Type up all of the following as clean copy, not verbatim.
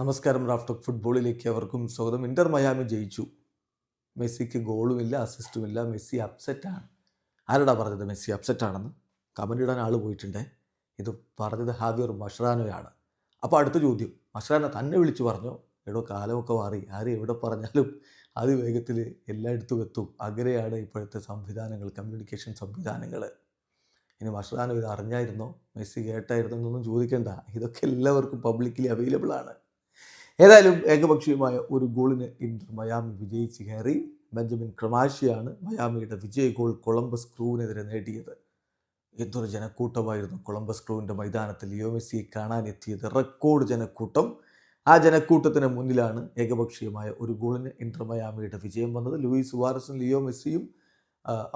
നമസ്കാരം. റാഫ്റ്റോക്ക് ഫുട്ബോളിലേക്ക് അവർക്കും സ്വാഗതം. ഇന്റർ മയാമി ജയിച്ചു. മെസ്സിക്ക് ഗോളുമില്ല, അസിസ്റ്റുമില്ല. മെസ്സി അപ്സെറ്റാണ്. ആരോടാ പറഞ്ഞത് മെസ്സി അപ്സെറ്റാണെന്ന്? കമൻ്റ് ഇടാൻ ആൾ പോയിട്ടുണ്ടേ. ഇത് പറഞ്ഞത് ഹാവിയർ മഷ്റാനോയാണ്. അപ്പോൾ അടുത്ത ചോദ്യം, മഷ്റാന തന്നെ വിളിച്ചു പറഞ്ഞോ? എടോ കാലമൊക്കെ മാറി, ആര് എവിടെ പറഞ്ഞാലും അതിവേഗത്തിൽ എല്ലായിടത്തും എത്തും. അങ്ങനെയാണ് ഇപ്പോഴത്തെ സംവിധാനങ്ങൾ, കമ്മ്യൂണിക്കേഷൻ സംവിധാനങ്ങൾ. ഇനി മഷ്റാനോ ഇത് അറിഞ്ഞായിരുന്നോ, മെസ്സി കേട്ടായിരുന്നോ എന്നൊന്നും ചോദിക്കേണ്ട. ഇതൊക്കെ എല്ലാവർക്കും പബ്ലിക്കലി അവൈലബിൾ ആണ്. ഏതായാലും ഏകപക്ഷീയമായ ഒരു ഗോളിന് ഇന്റർ മയാമി വിജയിച്ച് കയറി. ബെഞ്ചമിൻ ക്രമാഷിയാണ് മയാമിയുടെ വിജയ ഗോൾ കൊളംബസ് ക്രൂവിനെതിരെ നേടിയത്. എന്തൊരു ജനക്കൂട്ടമായിരുന്നു കൊളംബസ് ക്രൂവിൻ്റെ മൈതാനത്തിൽ ലിയോ മെസ്സിയെ കാണാനെത്തിയത്. റെക്കോർഡ് ജനക്കൂട്ടം. ആ ജനക്കൂട്ടത്തിന് മുന്നിലാണ് ഏകപക്ഷീയമായ ഒരു ഗോളിന് ഇന്റർ മയാമിയുടെ വിജയം വന്നത്. ലൂയിസ് സുവാരസും ലിയോ മെസ്സിയും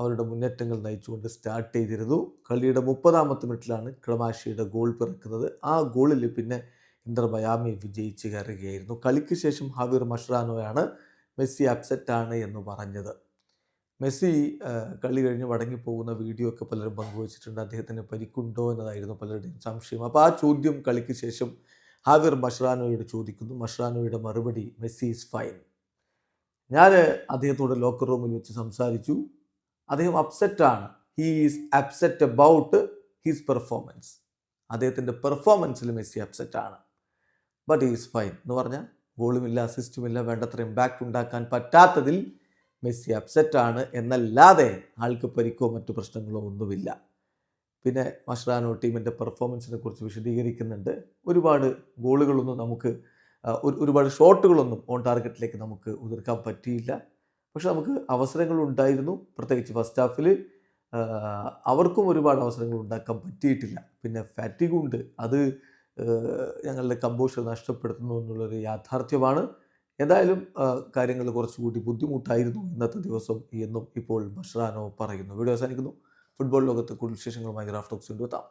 അവരുടെ മുന്നേറ്റങ്ങൾ നയിച്ചുകൊണ്ട് സ്റ്റാർട്ട് ചെയ്തിരുന്നു. കളിയുടെ 30-ാമത്തെ മിനിറ്റിലാണ് ക്രമാഷിയുടെ ഗോൾ പിറക്കുന്നത്. ആ ഗോളിൽ പിന്നെ ഇന്റർ മയാമി വിജയിച്ച് കയറുകയായിരുന്നു. കളിക്ക് ശേഷം ഹാവിയർ മഷ്റാനോയാണ് മെസ്സി അപ്സെറ്റാണ് എന്ന് പറഞ്ഞത്. മെസ്സി കളി കഴിഞ്ഞ് മടങ്ങിപ്പോകുന്ന വീഡിയോ ഒക്കെ പലരും പങ്കുവച്ചിട്ടുണ്ട്. അദ്ദേഹത്തിന് പരിക്കുണ്ടോ എന്നതായിരുന്നു പലരുടെയും സംശയം. അപ്പോൾ ആ ചോദ്യം കളിക്ക് ശേഷം ഹാവിയർ മഷ്റാനോയോട് ചോദിക്കുന്നു. മഷ്റാനോയുടെ മറുപടി, മെസ്സി ഈസ് ഫൈൻ. ഞാൻ അദ്ദേഹത്തോട് ലോക്കർ റൂമിൽ വെച്ച് സംസാരിച്ചു. അദ്ദേഹം അപ്സെറ്റാണ്. He is upset about his performance. അദ്ദേഹത്തിൻ്റെ പെർഫോമൻസിൽ മെസ്സി അപ്സെറ്റാണ്. ബട്ട് ഈസ് ഫൈൻ എന്ന് പറഞ്ഞാൽ ഗോളുമില്ല, അസിസ്റ്റുമില്ല, വേണ്ടത്ര ഇമ്പാക്റ്റ് ഉണ്ടാക്കാൻ പറ്റാത്തതിൽ മെസ്സി അപ്സെറ്റാണ് എന്നല്ലാതെ ആൾക്ക് പരിക്കോ മറ്റു പ്രശ്നങ്ങളോ ഒന്നുമില്ല. പിന്നെ മഷ്റാനോ ടീമിൻ്റെ പെർഫോമൻസിനെ കുറിച്ച് വിശദീകരിക്കുന്നുണ്ട്. ഒരുപാട് ഗോളുകളൊന്നും നമുക്ക് ഒരുപാട് ഷോട്ടുകളൊന്നും ഓൺ ടാർഗറ്റിലേക്ക് നമുക്ക് ഉതിർക്കാൻ പറ്റിയില്ല. പക്ഷെ നമുക്ക് അവസരങ്ങളുണ്ടായിരുന്നു. പ്രത്യേകിച്ച് ഫസ്റ്റ് ഹാഫിൽ അവർക്കും ഒരുപാട് അവസരങ്ങൾ ഉണ്ടാക്കാൻ പറ്റിയിട്ടില്ല. പിന്നെ ഫാറ്റിഗുണ്ട്. അത് ഞങ്ങളുടെ കമ്പോഷർ നഷ്ടപ്പെടുത്തുന്നു എന്നുള്ളൊരു യാഥാർത്ഥ്യമാണ്. എന്തായാലും കാര്യങ്ങൾ കുറച്ചുകൂടി ബുദ്ധിമുട്ടായിരുന്നു ഇന്നത്തെ ദിവസം എന്നും ഇപ്പോൾ മഷ്റാനോ പറയുന്നു. വീഡിയോ അവസാനിക്കുന്നു. ഫുട്ബോൾ ലോകത്ത് കൂടുതൽ വിശേഷങ്ങളുമായി റാഫ്റ്റോക്സ് കൊണ്ടുവെത്താം.